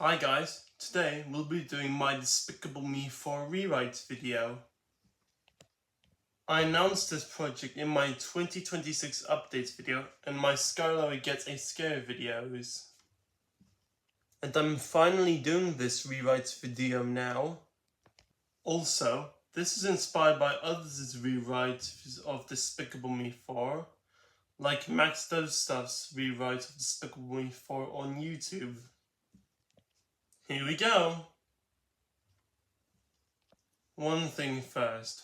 Hi guys, today we'll be doing my Despicable Me 4 rewrite video. I announced this project in my 2026 updates video and my Skylar Gets a Scare videos. And I'm finally doing this rewrite video now. Also, this is inspired by others' rewrites of Despicable Me 4, like Max Does Stuff's rewrite of Despicable Me 4 on YouTube. Here we go! One thing first.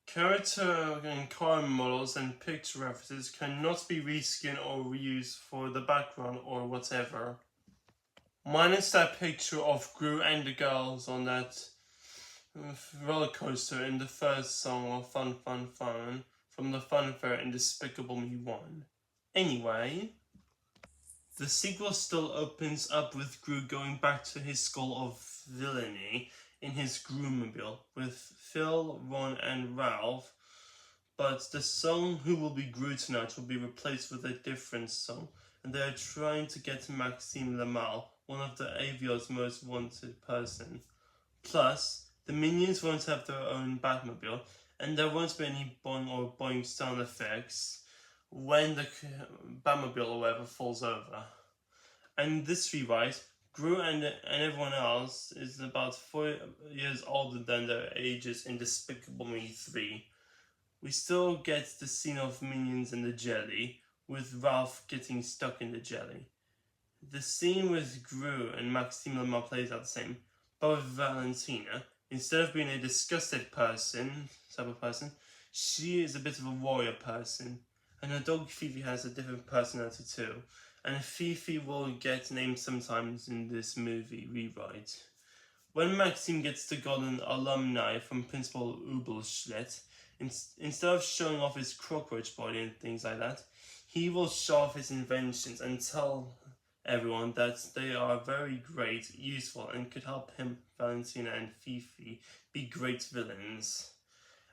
Character and car models and picture references cannot be reskinned or reused for the background or whatever. Minus that picture of Gru and the girls on that roller coaster in the first song of Fun Fun Fun from the Fun Fair in Despicable Me 1. Anyway, the sequel still opens up with Gru going back to his school of villainy in his Grumobile with Phil, Ron and Ralph, but the song Who Will Be Gru Tonight will be replaced with a different song, and they are trying to get Maxime Lamal, one of the AVO's most wanted person. Plus, the minions won't have their own Batmobile, and there won't be any boing or boing sound effects when the Batmobile or whatever falls over. And this rewrite, Gru and everyone else is about 4 years older than their ages in Despicable Me 3. We still get the scene of Minions in the jelly, with Ralph getting stuck in the jelly. The scene with Gru and Maxime Lemar plays out the same, but with Valentina, instead of being a disgusted person, type of person, she is a bit of a warrior person, and her dog Fifi has a different personality too. And Fifi will get named sometimes in this movie rewrite. When Maxime gets the golden alumni from Principal Ubelschlett, instead of showing off his cockroach body and things like that, he will show off his inventions and tell everyone that they are very great, useful, and could help him, Valentina, and Fifi be great villains.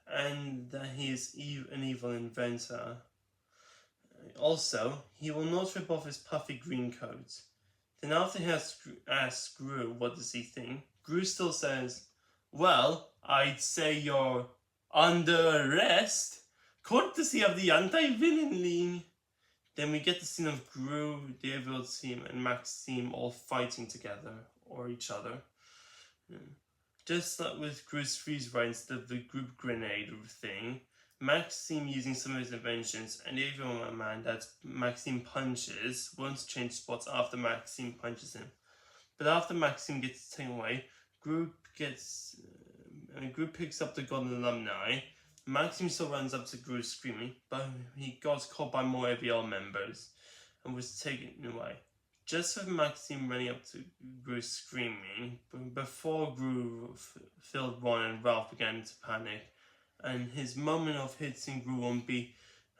And that he is an evil inventor. Also, he will not rip off his puffy green coat. Then after he has asked Gru what does he think, Gru still says, "Well, I'd say you're under arrest, courtesy of the Anti-Villain League." Then we get the scene of Gru, the evil team, and Maxime all fighting together, or each other. Just like with Gru's freeze right instead of the group grenade thing, Maxime using some of his inventions, and the evil man that Maxime punches won't change spots after Maxime punches him. But after Maxime gets taken away, Gru picks up the golden alumni. Maxime still runs up to Gru screaming, but he got caught by more AVL members and was taken away. Just with Maxime running up to Gru screaming, before Gru, Phil, Ron and Ralph began to panic, and his moment of hitting Gru won't be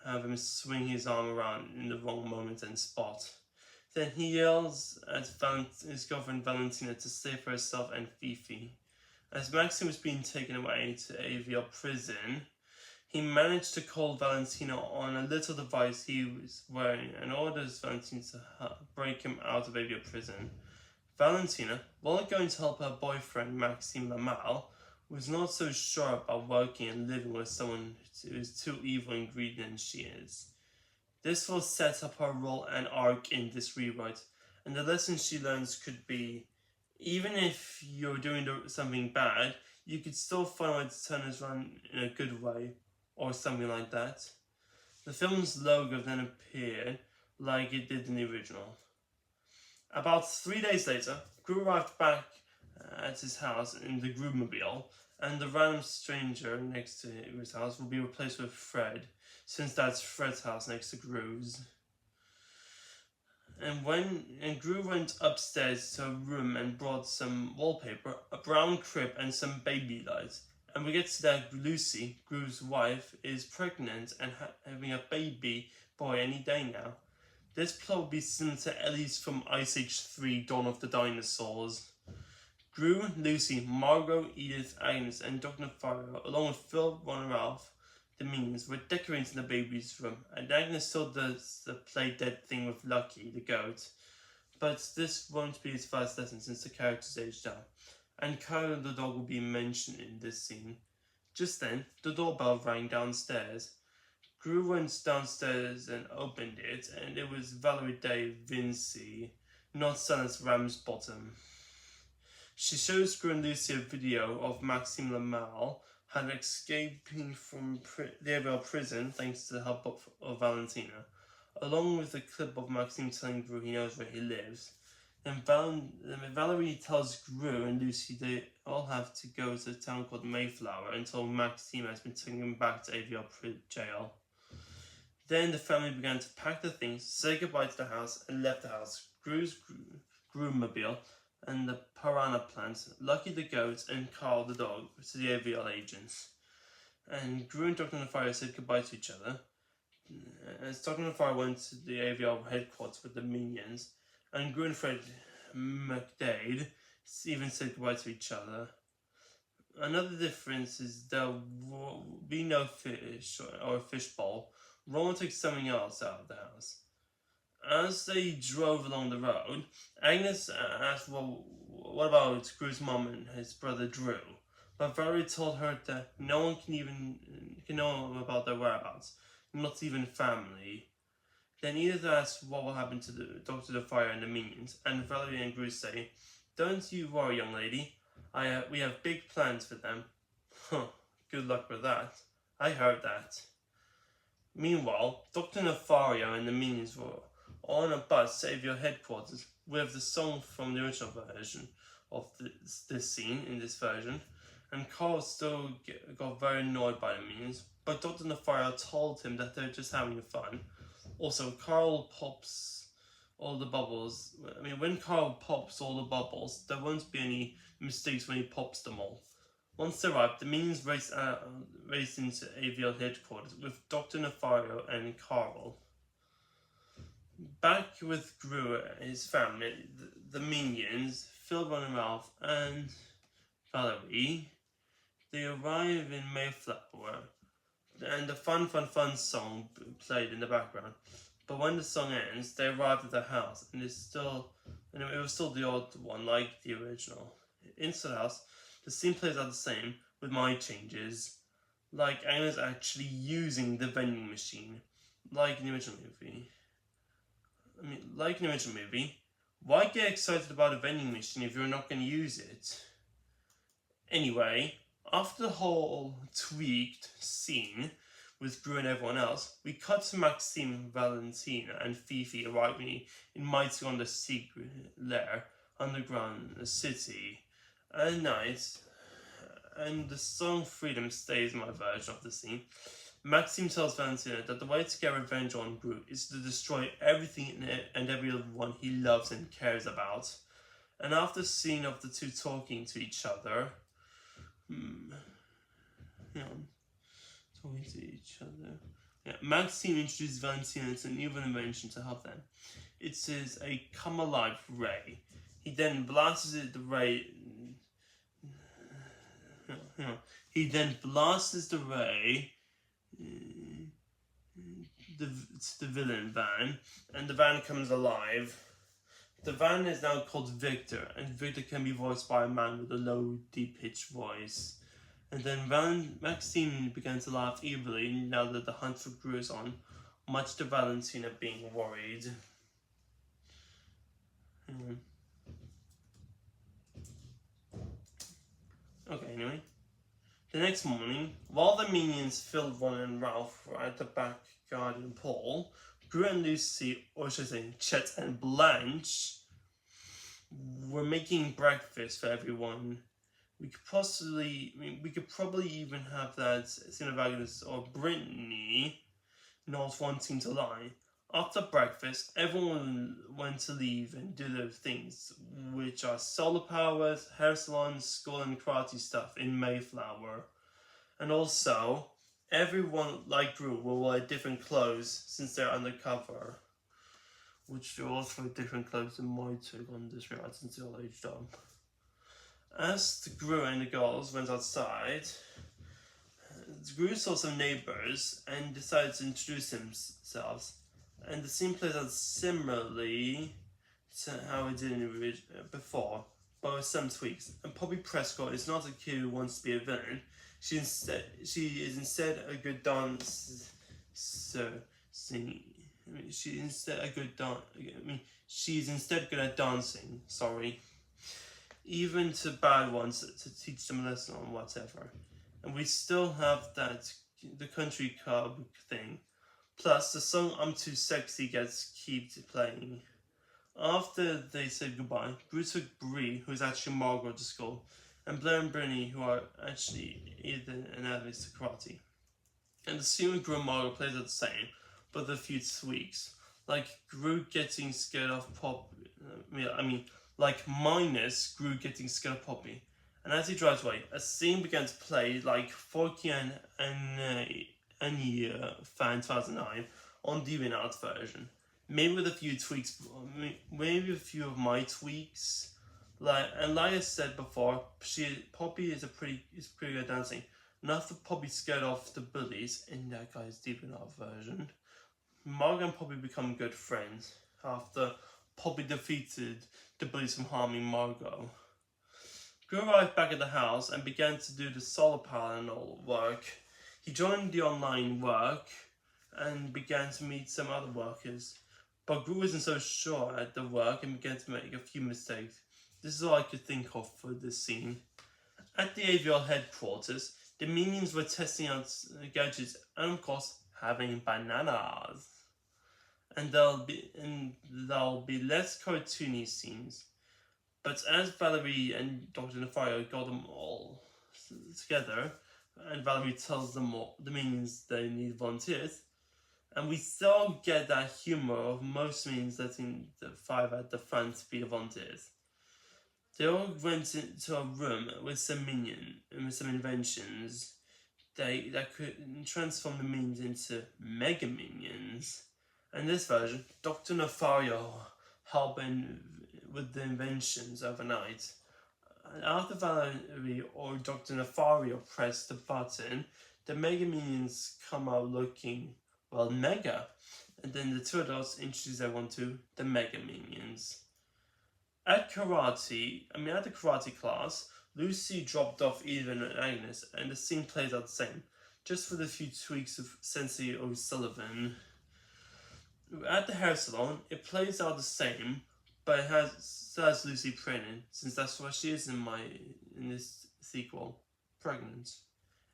have him swing his arm around in the wrong moment and spot. Then he yells at his girlfriend Valentina to save herself and Fifi. As Maxime was being taken away to AVL prison, he managed to call Valentina on a little device he was wearing and orders Valentina to break him out of AVL prison. Valentina, while going to help her boyfriend Maxime Lamal, was not so sure about working and living with someone who is too evil and greedy than she is. This will set up her role and arc in this rewrite, and the lesson she learns could be, even if you're doing something bad, you could still find a way to turn it around in a good way, or something like that. The film's logo then appeared like it did in the original. About 3 days later, Gru arrived back at his house in the Grumobile, and the random stranger next to his house will be replaced with Fred, since that's Fred's house next to Gru's. And Gru went upstairs to a room and brought some wallpaper, a brown crib and some baby lights. And we get to that Lucy, Gru's wife, is pregnant and having a baby boy any day now. This plot will be similar to Ellie's from Ice Age 3 Dawn of the Dinosaurs. Gru, Lucy, Margot, Edith, Agnes, and Dr. Fire, along with Phil, Ron, and Ralph, the minions, were decorating the baby's room, and Agnes still does the play dead thing with Lucky, the goat. But this won't be his first lesson since the character's aged up, and Kyle the dog will be mentioned in this scene. Just then, the doorbell rang downstairs. Gru went downstairs and opened it, and it was Valerie de Vinci, not Silas Ramsbottom. She shows Gru and Lucy a video of Maxime Lamal had escaping from the AVL prison thanks to the help of Valentina, along with a clip of Maxime telling Gru he knows where he lives. Then Valerie tells Gru and Lucy they all have to go to a town called Mayflower until Maxime has been taken back to AVL jail. Then the family began to pack the things, say goodbye to the house, and left the house. Gru's Grumobile and the piranha plant, Lucky the goat, and Carl the dog to the AVL agents. And Gru and Dr. Nefarious said goodbye to each other. As Dr. Nefarious went to the AVL headquarters with the minions, and Gru and Fred McDade even said goodbye to each other. Another difference is there will be no fish or a fish bowl. Ron took something else out of the house. As they drove along the road, Agnes asked, well, what about Gru's mom and his brother Drew? But Valerie told her that no one can know about their whereabouts, not even family. Then Edith asks what will happen to the Doctor the Fire and the minions, and Valerie and Gru say, don't you worry, young lady. We have big plans for them. Huh, good luck with that. I heard that. Meanwhile, Dr. Nefario and the minions were on a bus to AVL headquarters with the song from the original version of this scene in this version, and Carl still got very annoyed by the minions, but Dr. Nefario told him that they're just having fun. Also, Carl pops all the bubbles. I mean, when Carl pops all the bubbles, there won't be any mistakes when he pops them all. Once they arrived, the minions raced into AVL headquarters with Dr. Nefario and Carl. Back with Gru and his family, the minions, Phil, Ron and Ralph, and Valerie, they arrive in Mayflower, and the fun song played in the background. But when the song ends, they arrive at the house, and it was still the odd one, like the original. Inside the house, the scene plays out the same, with my changes, like Anna's actually using the vending machine, like in the original movie. Why get excited about a vending machine if you're not going to use it? Anyway, after the whole tweaked scene with Gru and everyone else, we cut to Maxime, Valentina, and Fifi arriving in Mighty on the secret lair underground city at night, and the song Freedom stays my version of the scene. Maxime tells Valentina that the way to get revenge on Gru is to destroy everything and everyone he loves and cares about. And after the scene of the two talking to each other, Maxime introduces Valentina to a new invention to help them. It is a come alive ray. He then blasts the ray. He then blasts the ray to the villain van, and the van comes alive. The van is now called Victor, and Victor can be voiced by a man with a low, deep-pitched voice. And then Maxime began to laugh evilly now that the hunt for Gru is on, much to Valentina being worried. Okay, anyway. The next morning, while the minions Phil, Ron and Ralph were at the back garden pool, Gru and Lucy, or should I say Chet and Blanche, were making breakfast for everyone. We could probably even have that Cinevagos or Brittany not wanting to lie. After breakfast, everyone went to leave and do their things, which are solar powers, hair salons, school and karate stuff in Mayflower. And also, everyone, like Gru, will wear different clothes since they're undercover. Which are also different clothes than my take on this right since they're all aged up. As the Gru and the girls went outside, Gru saw some neighbors and decided to introduce themselves. And the scene plays out similarly to how it did before, but with some tweaks. And Poppy Prescott is not a kid who wants to be a villain. She is instead a good dancer. She's instead good at dancing. Sorry, even to bad ones to teach them a lesson on whatever. And we still have the country club thing. Plus, the song "I'm Too Sexy" keeps playing. After they said goodbye, Gru took Bree, who is actually Margot, to school, and Blair and Brittany, who are actually Ethan and Alice, to karate. And the scene with Gru and Margot plays out the same, but with a few tweaks. Like Gru getting scared of Poppy. Minus Gru getting scared of Poppy. And as he drives away, a scene began to play like Forky and Fan 2009 on the DeviantArt version. Maybe with a few tweaks, maybe a few of my tweaks. Like I said before, Poppy is pretty good at dancing. And after Poppy scared off the bullies in that guy's DeviantArt version, Margot and Poppy become good friends after Poppy defeated the bullies from harming Margot. Gru arrived back at the house and began to do the solar panel work. He joined the online work and began to meet some other workers. But Gru wasn't so sure at the work and began to make a few mistakes. This is all I could think of for this scene. At the AVL headquarters, the minions were testing out gadgets and of course having bananas. And there'll be less cartoony scenes. But as Valerie and Dr. Nefario got them all together, and Valerie tells them all, the minions they need volunteers, and we still get that humor of most minions letting the five at the front be the volunteers. They all went into a room with some inventions that could transform the minions into mega minions. In this version, Dr. Nefario helping with the inventions overnight. And after Valerie or Dr. Nefario press the button, the Mega Minions come out looking, well, mega. And then the two adults introduce everyone to the Mega Minions. At the karate class, Lucy dropped off Ethan and Agnes, and the scene plays out the same, just with a few tweaks of Sensei O'Sullivan. At the hair salon, it plays out the same, but it still has Lucy pregnant, since that's what she is in this sequel, pregnant.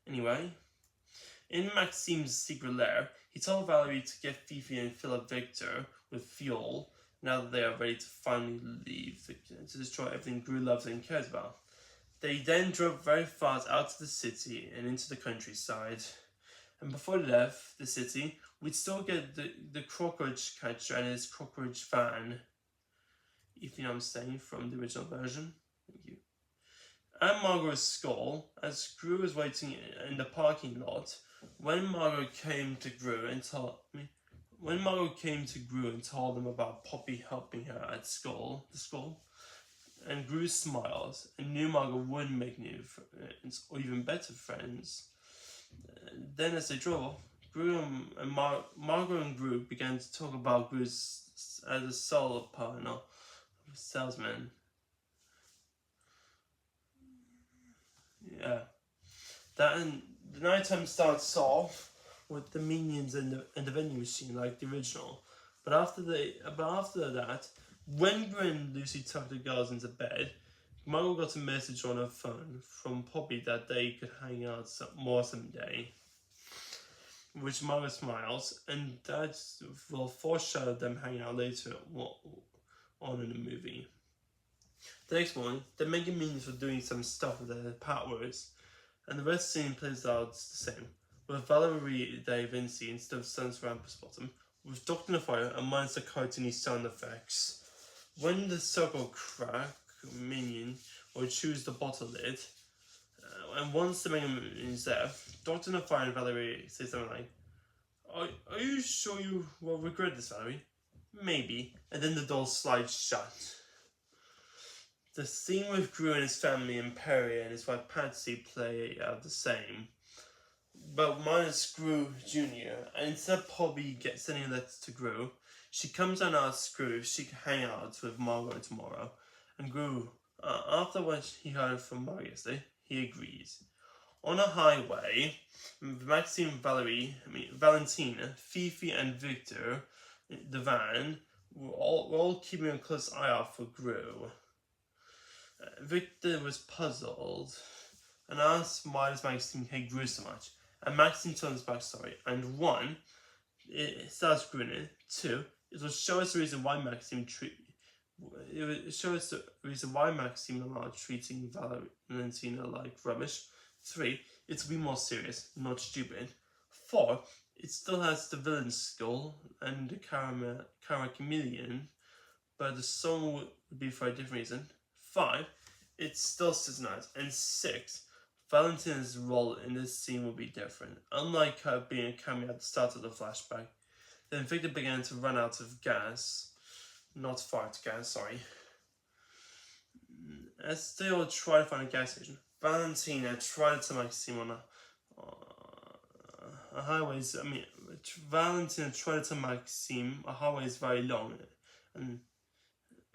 Anyway, in Maxime's secret lair, he told Valerie to get Fifi and fill up Victor with fuel, now that they are ready to finally leave to destroy everything Gru loves and cares about. They then drove very fast out of the city and into the countryside. And before they left the city, we'd still get the cockroach catcher and his cockroach van, if you know what I'm saying, from the original version. Thank you. At Margot's school, as Gru was waiting in the parking lot, when Margot came to Gru and told them about Poppy helping her at the school, and Gru smiles and knew Margot wouldn't make new friends or even better friends. Then as they drove, Margot and Gru began to talk about Gru as a solar panel salesman. Yeah. The nighttime starts off with the minions and the vending machine like the original. But after that, when Gru and Lucy tucked the girls into bed, Margot got a message on her phone from Poppy that they could hang out more someday. Which Margot smiles, and that will foreshadow them hanging out later on in the movie. The next morning, the Mega Minions were doing some stuff with their powers, and the rest of the scene plays out the same, with Valerie, Dave, Vinci instead of Sun's Rampus Bottom, with Dr. Nefario and minus the cartoony sound effects. When the circle crack minion or choose the bottle lid, and once the Mega Minion is there, Dr. Nefario and Valerie say something like, are you sure you will regret this, Valerie? Maybe. And then the door slides shut. The scene with Gru and his family and Perry and his wife Patsy play out the same, but minus Gru Jr. And instead of Poppy sending a letter to Gru, She comes and asks Gru if she can hang out with Margot tomorrow, and Gru, after what he heard from Margot yesterday, he agrees. On a highway, Maxime, Valentina, Fifi, and Victor, the van, were all keeping a close eye out for Gru. Victor was puzzled and asked why does Maxime hate Gru so much. And Maxime told his backstory. And 1, it starts grinning. 2, it will show us the reason why Maxime allowed treating Valentina like rubbish. 3, it will be more serious, not stupid. 4, it still has the villain skull and the Cara Chameleon, but the song would be for a different reason. 5, it still sits nice. And 6, Valentina's role in this scene will be different. Unlike her being a cameo at the start of the flashback, then Victor began to run out of gas. Not fart gas, sorry. As they all try to find a gas station, Valentina tried to Maxime on a highway. Valentina tried to Maxime. A highway is very long, and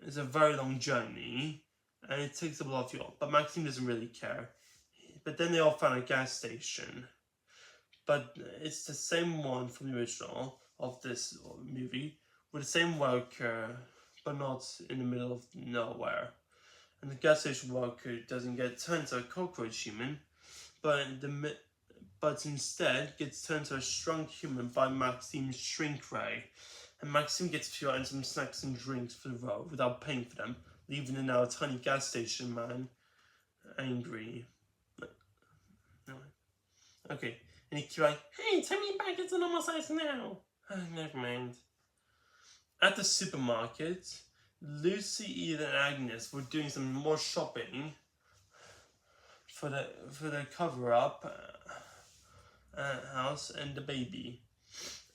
it's a very long journey, and it takes up a lot of fuel. But Maxime doesn't really care. But then they all found a gas station. But it's the same one from the original of this movie, with the same worker, but not in the middle of nowhere. And the gas station worker doesn't get turned to a cockroach human, but instead gets turned to a shrunk human by Maxime's shrink ray. And Maxime gets fuel and some snacks and drinks for the road without paying for them, leaving the now tiny gas station man angry. Okay, and he keeps like, hey, take me back into normal size now. Never mind. At the supermarket, Lucy, Edith, and Agnes were doing some more shopping for the cover-up house and the baby.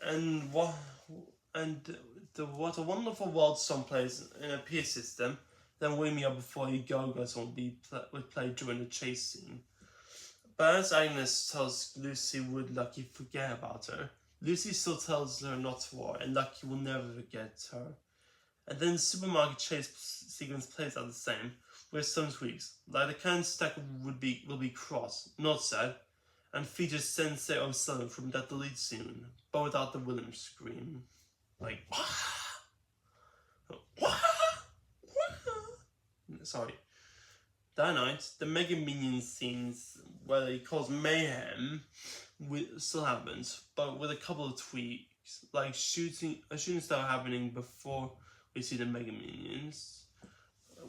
And what a wonderful world someplace in a PA system. Then Wake Me Up Before You Go Goes would play during the chase scene. But as Agnes tells Lucy would Lucky forget about her, Lucy still tells her not to worry, and Lucky will never forget her. And then the supermarket chase sequence plays out the same, with some tweaks, like the can stack will be crossed, not sad, and features Sensei O'Sullivan from That Delete Soon, but without the William scream. Like, sorry. That night, the Mega Minions scenes where he cause mayhem still happens, but with a couple of tweaks, like a shooting star happening before we see the Mega Minions,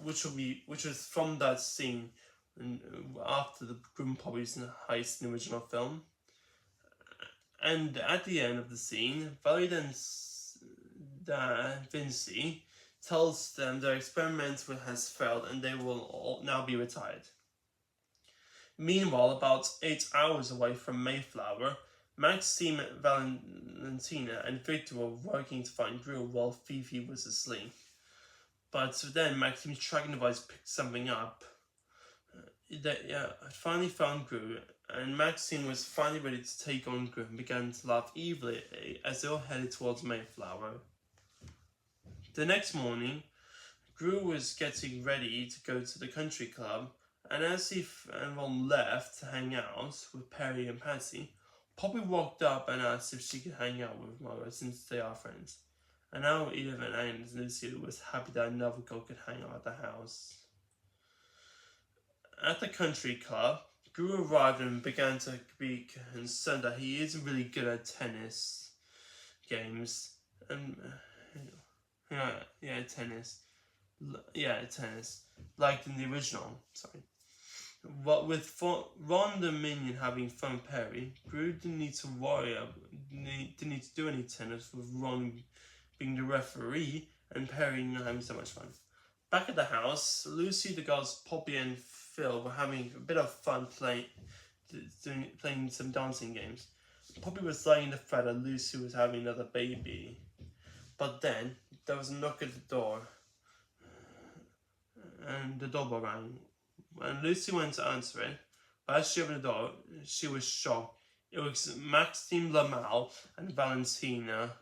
which was from that scene after the Grim Poppies heist in the original film. And at the end of the scene, Valerie and Vinci tells them their experiment has failed and they will all now be retired. Meanwhile, about 8 hours away from Mayflower, Maxime, Valentina, and Victor were working to find Gru while Fifi was asleep. But then Maxime's tracking device picked something up. Finally found Gru, and Maxime was finally ready to take on Gru and began to laugh evilly as they all headed towards Mayflower. The next morning, Gru was getting ready to go to the country club, and as he and Ron left to hang out with Perry and Patsy, Poppy walked up and asked if she could hang out with Margaret since they are friends. And now Edith and Agnes and Lucy was happy that another girl could hang out at the house. At the country club, Gru arrived and began to be concerned that he isn't really good at tennis games. And tennis. Like in the original, sorry. But with Ron the Minion having fun with Perry, Gru didn't need to didn't need to do any tennis with Ron being the referee and Perry not having so much fun. Back at the house, Lucy, the girls, Poppy and Phil were having a bit of fun playing some dancing games. Poppy was lying in the fact that Lucy was having another baby. But then, there was a knock at the door, and the doorbell rang. And Lucy went to answer it, but as she opened the door, she was shocked. It was Maxime Lamal and Valentina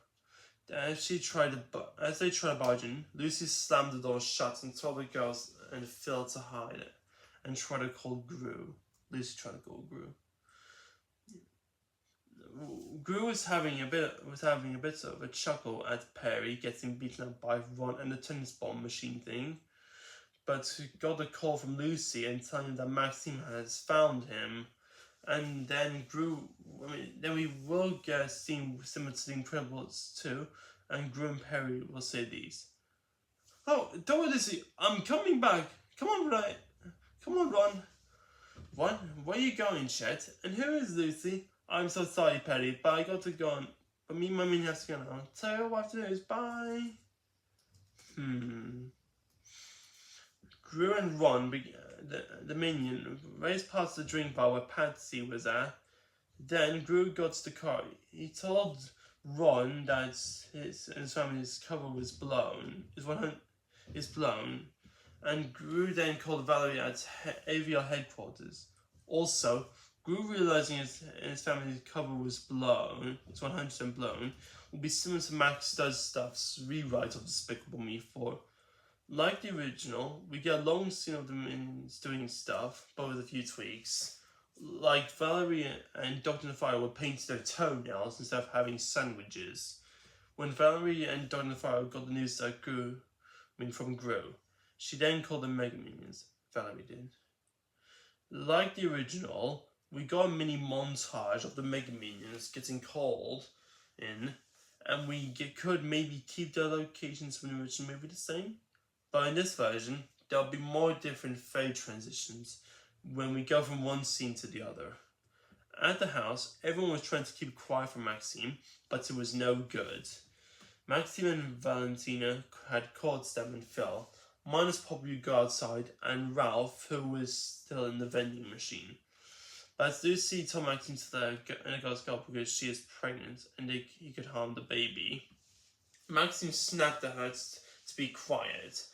As they tried to barge in, Lucy slammed the door shut and told the girls and Phil to hide and tried to call Gru. Lucy tried to call Gru. Gru was having a bit of a chuckle at Perry getting beaten up by Ron and the tennis ball machine thing, but got a call from Lucy and telling him that Maxime has found him. And then then we will get a scene similar to The Incredibles 2, and Gru and Perry will say these. Oh, don't worry, Lucy, I'm coming back. Come on, Ron. Ron, where are you going, Chet? And who is Lucy? I'm so sorry, Perry, but I got to go on. But me and Mummy has to go now. So what I have to do is bye. Gru and Ron, the minion, raced past the drink bar where Patsy was at. Then Gru got to the car. He told Ron that his family's cover was blown. Is blown. And Gru then called Valerie at AVR headquarters. Also, Gru realizing his family's cover was blown, it's 100% blown, will be similar to Max Does Stuff's rewrite of Despicable Me 4. Like the original, we get a long scene of them doing stuff, but with a few tweaks. Like Valerie and Dr. Nefire were painting their toenails instead of having sandwiches. When Valerie and Dr. Nefire got the news that from Gru, she then called them Mega Minions. Valerie did. Like the original, we got a mini montage of the Mega Minions getting called in, and we could maybe keep their locations from the original movie the same. But in this version, there'll be more different fade transitions when we go from one scene to the other. At the house, everyone was trying to keep quiet from Maxime, but it was no good. Maxime and Valentina had caught Stem and Phil, minus Poppy who got outside, and Ralph, who was still in the vending machine. But Lucy told Maxime to let the girls go because she is pregnant and he could harm the baby. Maxime snapped at her to be quiet,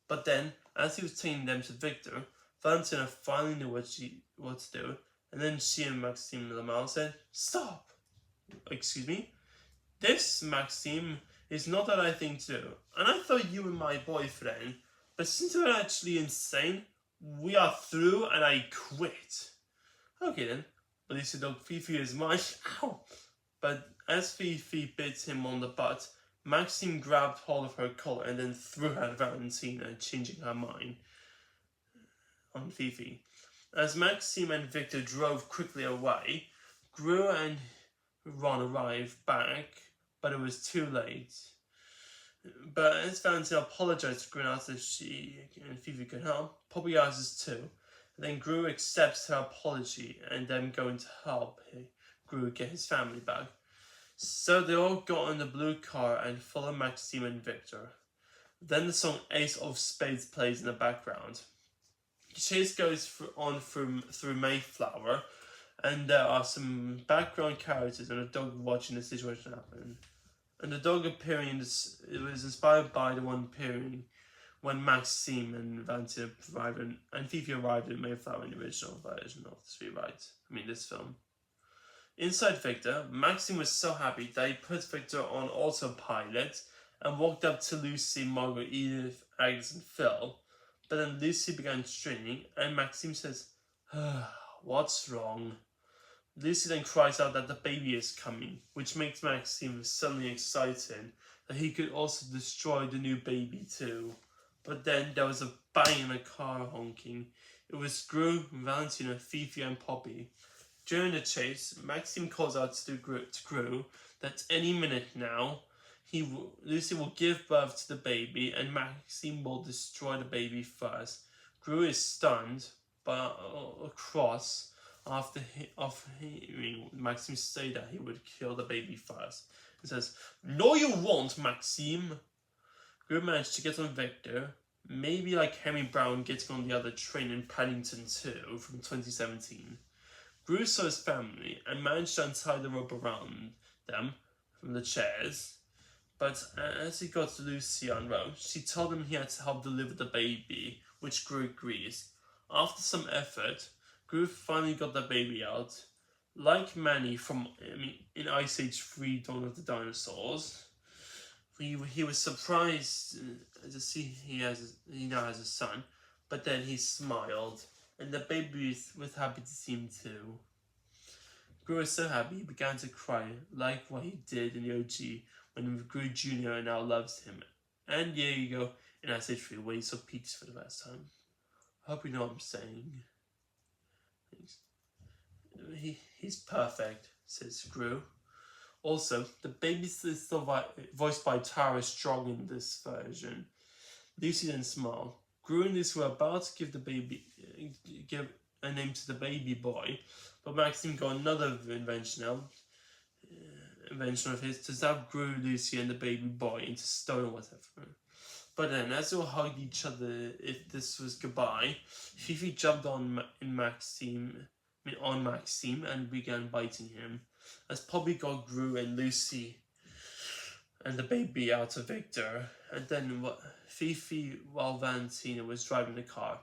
but then, as he was taking them to Victor, Valentina finally knew what to do, and then she and Maxime Lamel said, "Stop! Excuse me? This, Maxime, is not the right thing to do, and I thought you were my boyfriend, but since you're actually insane, we are through and I quit." Okay then, but Lucy dug Fifi as much, ow! But as Fifi bit him on the butt, Maxime grabbed hold of her collar and then threw her at Valentina, changing her mind on Fifi. As Maxime and Victor drove quickly away, Gru and Ron arrived back, but it was too late. But as Valentina apologized to Gru and asked if she and Fifi could help, Poppy asks too. And then Gru accepts her apology and them going to help Gru get his family back. So they all got in the blue car and follow Maxime and Victor. Then the song Ace of Spades plays in the background. The chase goes on through Mayflower, and there are some background characters and a dog watching the situation happen. And the dog appearing it was inspired by the one appearing when Maxime and Valentina arrived and Fifi arrived in Mayflower in the original version of this rewrite. This film. Inside Victor, Maxime was so happy that he put Victor on autopilot and walked up to Lucy, Margaret, Edith, Agnes, and Phil. But then Lucy began straining, and Maxime says, "What's wrong?" Lucy then cries out that the baby is coming, which makes Maxime suddenly excited that he could also destroy the new baby too. But then there was a bang and a car honking. It was Gru, Valentina, Fifi, and Poppy. During the chase, Maxime calls out to Gru that any minute now, Lucy will give birth to the baby and Maxime will destroy the baby first. Gru is stunned, but cross after hearing Maxime say that he would kill the baby first. He says, "No you won't, Maxime." Gru managed to get on Victor, maybe like Henry Brown getting on the other train in Paddington 2 from 2017. Gru saw his family and managed to untie the rope around them from the chairs. But as he got Lucy unroped, she told him he had to help deliver the baby, which Gru agrees. After some effort, Gru finally got the baby out. Like Manny from in Ice Age 3 Dawn of the Dinosaurs, he was surprised to see he now has a son, but then he smiled, and the baby was happy to see him too. Gru was so happy he began to cry, like what he did in the OG when Gru Jr. now loves him. And there you go, in Ice Age 3 where he saw Peach for the first time. I hope you know what I'm saying. He's perfect, says Gru. Also, the baby is still voiced by Tara Strong in this version. Lucy then smiled. Gru and Lucy were about to give a name to the baby boy, but Maxime got another invention of his to zap Gru, Lucy, and the baby boy into stone or whatever. But then, as they all hugged each other, if this was goodbye, Fifi jumped on Maxime and began biting him. As Poppy got Gru and Lucy and the baby out of Victor, and then Fifi, while Valentina was driving the car.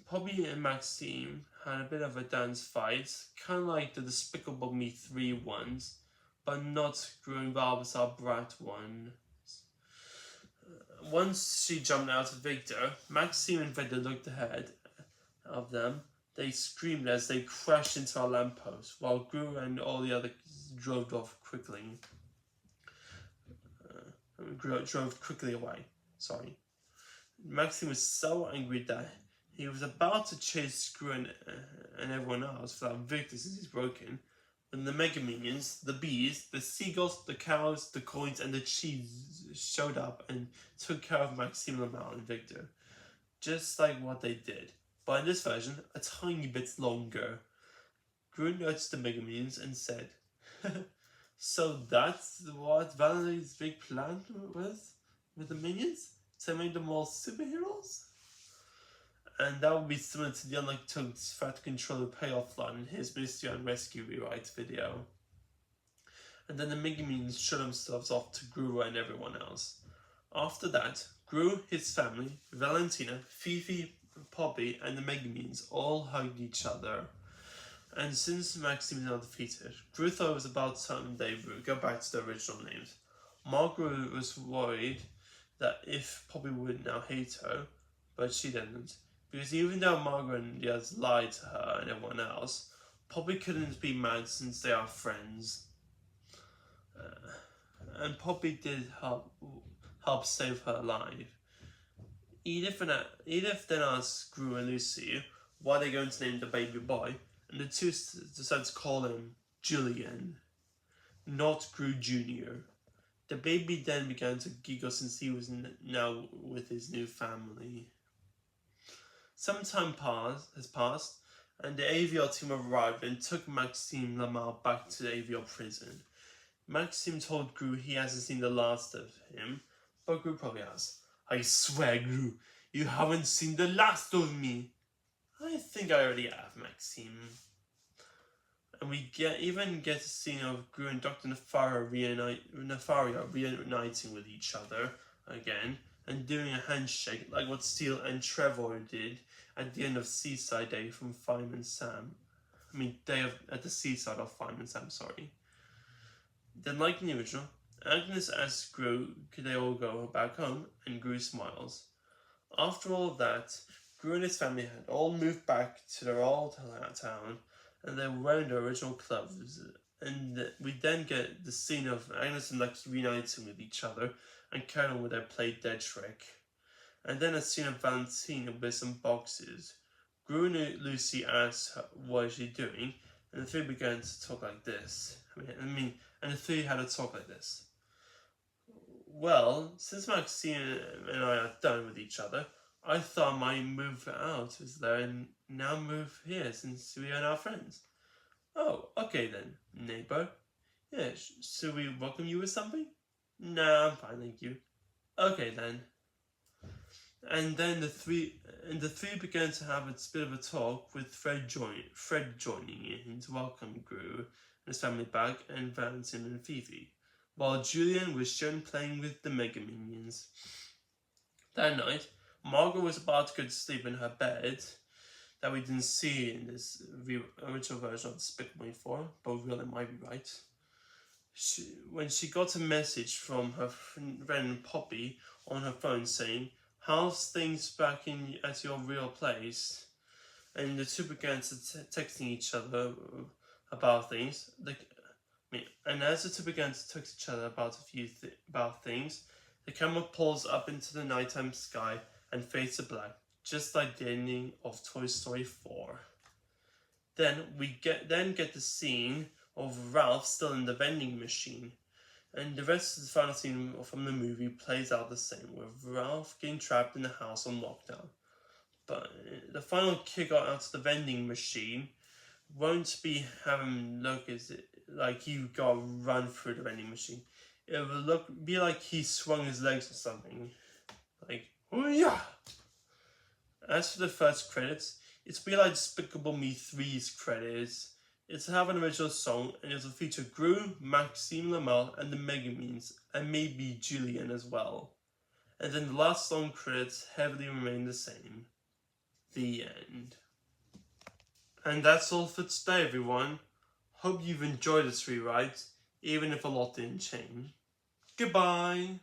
Poppy and Maxime had a bit of a dance fight, kind of like the Despicable Me 3 ones, but not Gru and Valbasar Brat one. Once she jumped out of Victor, Maxime and Victor looked ahead of them. They screamed as they crashed into a lamppost, while Gru and all the others drove quickly away. Maxime was so angry that he was about to chase Gru and everyone else for that Victor since he's broken, when the Mega Minions, the bees, the seagulls, the cows, the coins, and the cheese showed up and took care of Maxime, Lamar, and Victor. Just like what they did. But in this version, a tiny bit longer. Gru noticed the Mega Minions and said, so that's what Valerie's big plan was with the minions? To make them all superheroes? And that would be similar to the Unlucky Toad's Fat Controller payoff line in his Mystery and Rescue rewrite video. And then the Mega Minions showed themselves off to Gru and everyone else. After that, Gru, his family, Valentina, Fifi, Poppy, and the Mega Minions all hugged each other. And since Maxime is now defeated, Gru thought it was about time they would go back to the original names. Margaret was worried that if Poppy would now hate her, but she didn't. Because even though Margaret and the others lied to her and everyone else, Poppy couldn't be mad since they are friends. And Poppy did help save her life. Edith then asked Gru and Lucy why they're going to name the baby boy, and the two decided to call him Julian, not Gru Jr. The baby then began to giggle since he was now with his new family. Some time has passed, and the AVR team arrived and took Maxime Lamar back to the AVR prison. Maxime told Gru he hasn't seen the last of him, but Gru probably has. I swear, Gru, you haven't seen the last of me. I think I already have, Maxime. And we even get a scene of Gru and Dr. Nefaria reuniting with each other again and doing a handshake like what Steele and Trevor did at the end of Seaside Day from Fireman Sam. At the Seaside of Fireman Sam, sorry. Then, like in the original, Agnes asks Gru could they all go back home, and Gru smiles. After all of that, Gru and his family had all moved back to their old town, and they were wearing their original clothes. And we then get the scene of Agnes and Lucky reuniting with each other and carrying on with their play dead trick. And then a scene of Valentina with some boxes. Gru and Lucy asked her what is she doing, and the three began to talk like this. And the three had a talk like this. Well, since Maxine and I are done with each other, I thought I might move out with there and now move here since we are now friends. Oh, okay then, neighbor. Yeah, should we welcome you with something? Nah, I'm fine, thank you. Okay then. And then the three began to have a bit of a talk with Fred joining in to welcome Gru and his family back, and Valentin and Fifi, while Julian was shown playing with the Mega Minions. That night, Margaret was about to go to sleep in her bed, that we didn't see in this original version of Despicable Me 4, but really might be right. when she got a message from her friend Poppy on her phone saying, "How's things back at your real place?" And the two began to texting each other about things. And as the two began to text each other about about things, the camera pulls up into the nighttime sky and fades to black, just like the ending of Toy Story 4. Then we get the scene of Ralph still in the vending machine, and the rest of the final scene from the movie plays out the same, with Ralph getting trapped in the house on lockdown. But the final kick out of the vending machine won't be having look as like you got run through the vending machine. It will be like he swung his legs or something, like oh yeah. As for the first credits, it's be like Despicable Me 3's credits. It's have an original song and it'll feature Gru, Maxime Lamel, and the Megamines, and maybe Julian as well. And then the last song credits heavily remain the same. The end. And that's all for today, everyone. Hope you've enjoyed this rewrite, even if a lot didn't change. Goodbye!